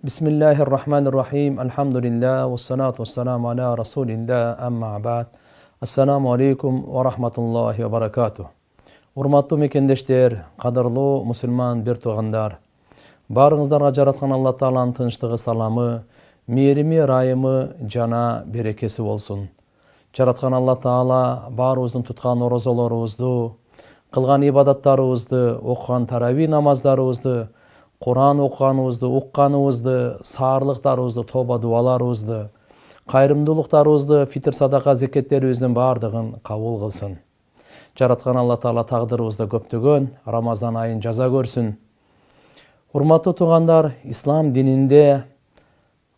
Bismillahirrahmanirrahim. Alhamdulillah. Wassalatu wassalamu ala rasulillah. Amma ba'd. Assalamu alaikum wa rahmatullahi wa barakatuh. Урматтуу мекендештер, кадырлуу мусулман бир туугандар. Барыңыздарга жараткан Алла Тааланын тынчтыгы, саламы, мээрими, райымы жана берекеси болсун. Жараткан Алла Таала баарыбыздын туткан орозолорубузду, кылган ибадаттарыбызды, окуган тарави намаздарыбызды, Куран окуганыбызды, укканыбызды, саарлыктарыбызды, тоба дуаларыбызды, кайрымдуулуктарыбызды, фитр садака зекеттерибиздин баардыгын кабыл кылсын. Жараткан Алла Таала тагдырыбызда көптөгөн Рамазан айын жаза көрсүн. Урматтуу туугандар, ислам дининде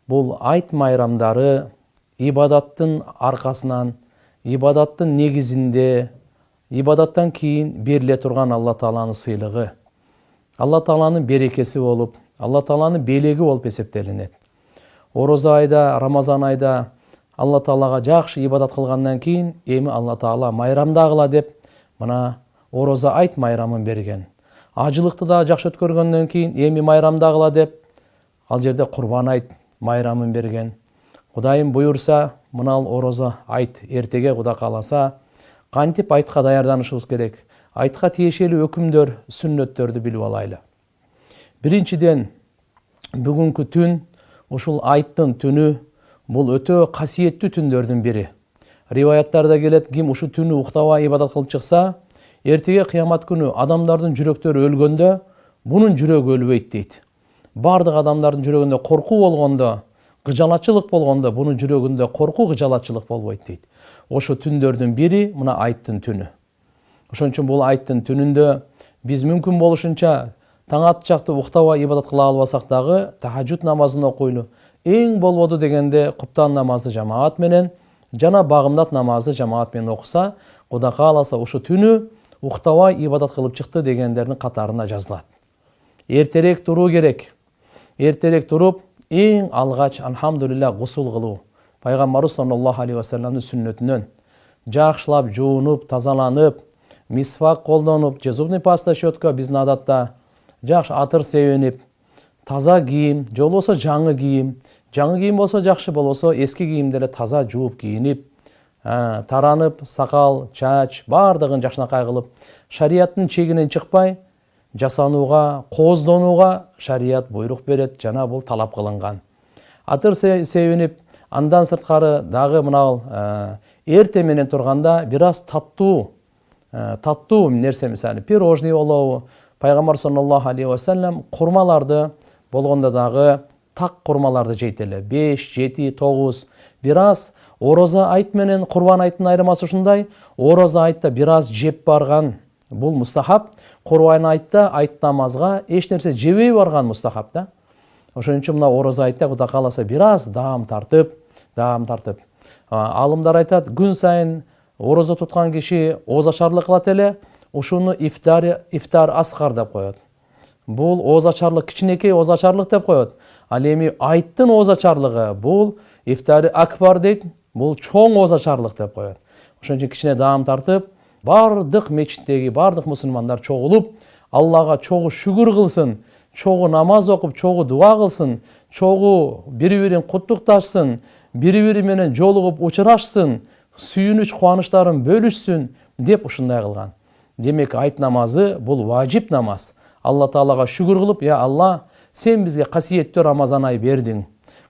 бул айт майрамдары ибадаттын аркасынан, ибадаттын негизинде, ибадаттан кийин бериле турган Алла Тааланын сыйлыгы, Алла Тааланын берекеси болуп, Алла Тааланын белеги болуп эсептелинет. Ороза айда, Рамазан айда Алла Таалага жакшы ибадат кылгандан кийин эми Алла Таала майрамдагыла деп мына ороза айт майрамын берген. Ажылыкты да жакшы өткөргөндөн кийин эми майрамдагыла деп ал жерде Курбан айт майрамын берген. Кудайым буйурса, мына ороза айт эртеге Кудай кааласа кантип айтка даярданышыбыз керек? Айтка тиешелүү өкүмдөр, сүннөттөрдү билип алайлы. Биринчиден, бүгүнкү түн, ушул айттын түнү, бул өтө касиеттүү түндөрдүн бири. Риваяттарда келет, ким ушу түнү уктабай ибадат кылып чыкса, эртеге кыямат күнү адамдардын жүрөктөрү өлгөндө, бунун жүрөгү өлбөйт дейт. Бардык адамдардын жүрөгүндө коркуу болгондо, кыжалатчылык болгондо, бунун жүрөгүндө коркуу, кыжалатчылык болбойт дейт. Ошо түндөрдүн бири мына айттын түнү. Ошон үчүн бул айттын түнүндө биз мүмкүн болушунча таң атчакты уктабай ибадат кыла албасак дагы тахажжуд намазын окуйлу. Эң болбоду дегенде куптан намазды жамаат менен жана багымдат намазды жамаат менен окуса, Кудай кааласа ушу түнү уктабай ибадат кылып чыкты дегендердин катарына жазылат. Эртерээк туруу керек. Эртерээк туруп, эң алгач алхамдулилlah гусул кылуу. Пайгамбарыбыз саллаллаху алейхи ва салламдын сүннөтүнөн жакшылап жуунуп, тазаланып, мисвак колдонуп, зубный паста, щетка биздин адатта, жакшы атыр себенип, таза кийим, же болбосо жаңы кийим, жаңы кийим болсо жакшы, болбосо эски кийимдерди таза жууп кийинип, таранып, сакал, чач баардыгын жакшынакай кылып, шариаттын чегинен чыкпай, жасанууга, кооздонууга шарият буйрук берет, жана бул талап кылынган. Атыр себенип, андан сырткары дагы мына эрте менен турганда бир аз таттуу нерсе, мисалы пирожный болобу, пайгамбар саллаллаху алейхи ва саллям курмаларды болгондо дагы так курмаларды жейт эле. 5, 7, 9 бир аз ороза айт менен Курбан айттын айырмасы ушундай. Ороза айтта бир аз жеп барган бул мустахаб, Курбан айтта айт намазга эч нерсе жебей барган мустахаб да. Ошон үчүн мына ороза айтта Кудай кааласа бир аз даам тартып. Алымдар айтат, күн сайын ороза туткан киши оозачарлык кылат эле, ушуну ифтар аскар деп коет. Бул оозачарлык, кичинекей оозачарлык деп коет. Ал эми айттын оозачарлыгы бул ифтари акбар дейт, бул чоң оозачарлык деп коет. Ошон үчүн кичине даам тартып, бардык мечиттеги бардык мусулмандар чогулуп, Аллага чогуу шүгүр кылсын, чогуу намаз окуп, чогуу дуа кылсын, чогуу бири-бирин куттукташсын, бири-бири менен жолугуп учурашсын, сүйүнүч кубанычтарын бөлүшсүн деп ушундай кылган. Демек айт намазы бул важип намаз. Алла Таалага шүгүр кылып, я Алла, сен бизге касиеттүү Рамазан ай бердиң,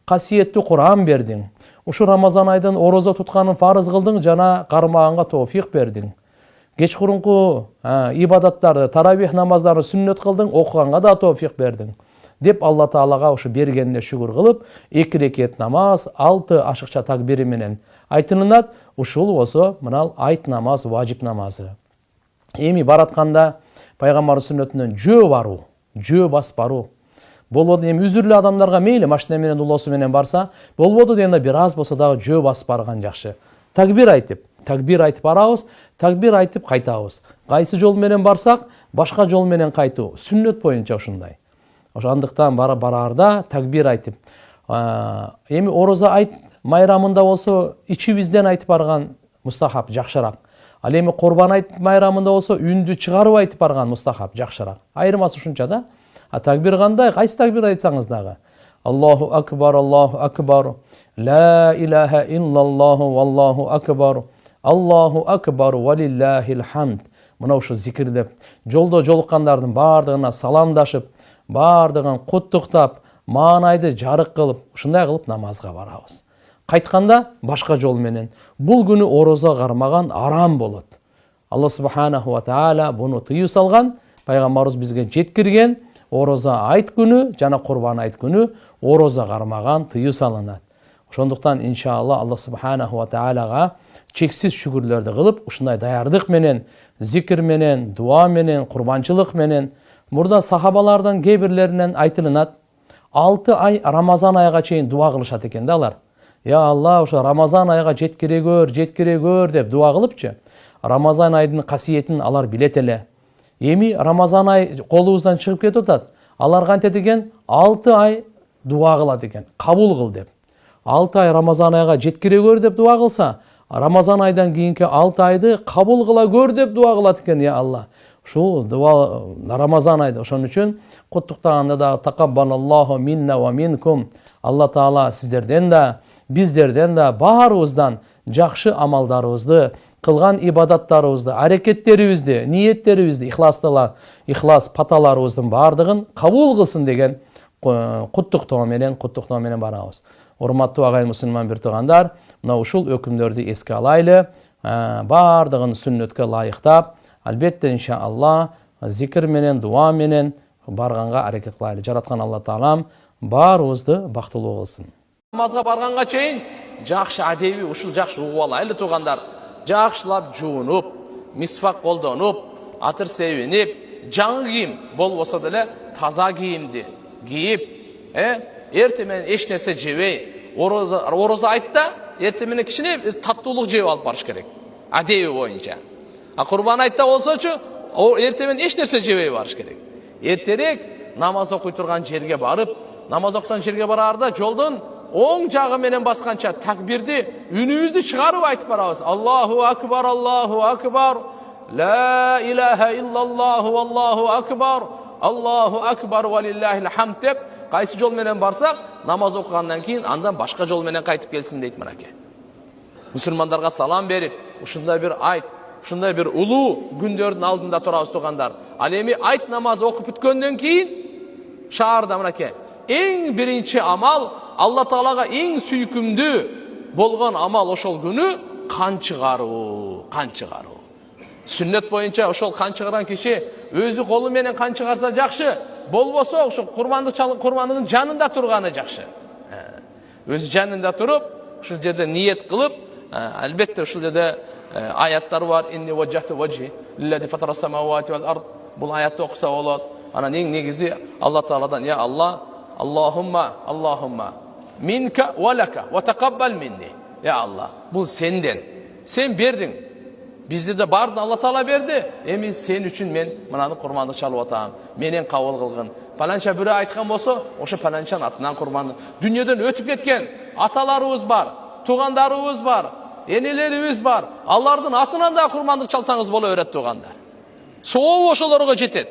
касиеттүү Куран бердиң. Ушу Рамазан айдан ороза тутканын фарыз кылдың, жана кармаганга тоофик бердиң. Кечкурунку ибадаттарды, таравих намаздарын сүннөт кылдың, окуганга да тоофик бердиң. Деп Алла Таалага ушу бергенине шүгүр кылып, 2 рекет намаз, 6 ашыкча такбири менен айтылынат. Ушул болсо мына айт намаз, важип намазы. Эми баратканда пайгамбар сүннөтүнөн жөө басып баруу. Болбоду эми үзүрлүү адамдарга мейли машина менен улоосу менен барса, болбоду дегенде бир аз болсо дагы жөө басып барган жакшы. Такбир айтып барабыз, такбир айтып кайтабыз. Кайсы жол менен барсак, башка жол менен кайтуу. Сүннөт боюнча ушундай. Ошондуктан бараарда такбир айтып. Эми ороза айт майрамында болсо ичибизден айтып барган мустахаб жакшыраак. Ал эми Курбан айт майрамында болсо үндү чыгарып айтып барган мустахаб жакшыраак. Айырмасы ушунча да. Такбир кандай? Кайсы такбир айтсаңыз дагы. Allahu akbar, la ilaha illallohu vallahu akbar, Allahu akbar valillahil hamd. Мына ушу зикирдеп, жолдо жолуккандардын бардыгына саламдашып, бардыгын куттуктап, маанайды жарык кылып, ушундай кылып намазга барабыз. Кайтканда башка жол менен. Бул күнү орозо кармаган арам болот. Алла субханаху ва таала буну тыюу салган, пайгамбарыбыз бизге жеткирген, орозо айт күнү жана курбан айт күнү орозо кармаган тыюу салынат. Ошондуктан иншалла Алла субханаху ва таалага чексиз шүгүрлөрдү кылып, ушундай даярдык менен, зикир менен, дуа менен, курбанчылык менен, мурда сахабалардан кээ бирлеринен айтылынат, 6 ай Рамазан айга чейин дуа кылышат экен да алар. Я Алла, ошо Рамазан айга жеткире деп дуа кылыпчы. Рамазан айдын касиетин алар билет эле. Эми Рамазан ай колубуздан чыгып кетип атат. Алар кантет экен? 6 ай дуа кылат экен. Кабул кыл деп. 6 ай Рамазан айга жеткире көр деп дуа кылса, Рамазан айдан кийинки 6 айды кабул кыла көр деп дуа кылат экен, я Алла. Ушул дуа Рамазан айда. Ошон үчүн куттуктаганда да такаббалаллаху минна ва минкум. Алла Таала сиздерден да, биздерден да баарыбыздан жакшы амалдарыбызды, кылган ибадаттарыбызды, аракеттерибизди, ниеттерибизди, ихлас паталарыбыздын бардыгын кабул кылсын деген куттуктоо менен барабыз. Урматтуу агайын мусулман бир туугандар, мына ушул өкүмдөрдү эске алайлы, бардыгын сүннөткө ылайыктап, албетте иншалла зикир менен, дуа менен барганга аракет кылайлы. Жараткан Алла Таалам баарыбызды бактылуу кылсын. Намазга барганга чейин жакшы адеби ушул жакшы угуп алайлы туугандар. Жакшылап жуунуп, мисвак колдонуп, атыр себинип, жаңы кийим болбосо деле таза кийимди кийип, эртең менен эч нерсе жебей, орозо айтта эртең менен кичине таттуулук жеп алып барыш керек. Адеби боюнча. Курбан айтта болсочу, эртең менен эч нерсе жебей барыш керек. Эртерээк намаз окуй турган жерге барып, намаз окуган жерге бараарда жолдун оң жагы менен басканча такбирди үнүбүздү чыгарып айтып барабыз. Аллаху акбар, ла илаха иллаллаху валлаху акбар, Аллаху акбар валиллахил хамд деп кайсы жол менен барсак, намаз окугандан кийин андан башка жол менен кайтып келсин дейт мынакей. Мусулмандарга салам берип, ушундай бир айт, ушундай бир улуу күндөрдүн алдында турабыз туугандар. Ал эми айт намазы окуп бүткөндөн кийин шаарда мынакей эң биринчи амал, Алла Таалага эң сүйкүмдүү болгон амал ошол күнү кан чыгаруу. Сүннөт боюнча ошол кан чыгарган киши өзү колу менен кан чыгарса жакшы, болбосо ошо курбандын жанында турганы жакшы. Өзү жанында туруп, ушул жерде ниет кылып, албетте ушул жерде аяттар бар. Инни ваджахту вajhi лиллади фатара самавати вал ард. Бул аятты окуса болот. Анан эң негизи Алла Тааладан, я Алла, Аллахумма минка ва лака ва тaqabbal минни. Я Алла, бул сенден. Сен бердиң. Бизде де бардын Алла Таала берди. Эми сен үчүн мен мынаны курманды чалып атам. Менен кабыл кылгын. Паланча бирөө айткан болсо, ошо паланчан атынан курманды. Дүйнөдөн өтүп кеткен аталарыбыз бар, туугандарыбыз бар, энелерибиз бар. Алардын атынан да курмандык чалсаңыз боло берет туугандар. Соо ошолорго жетет.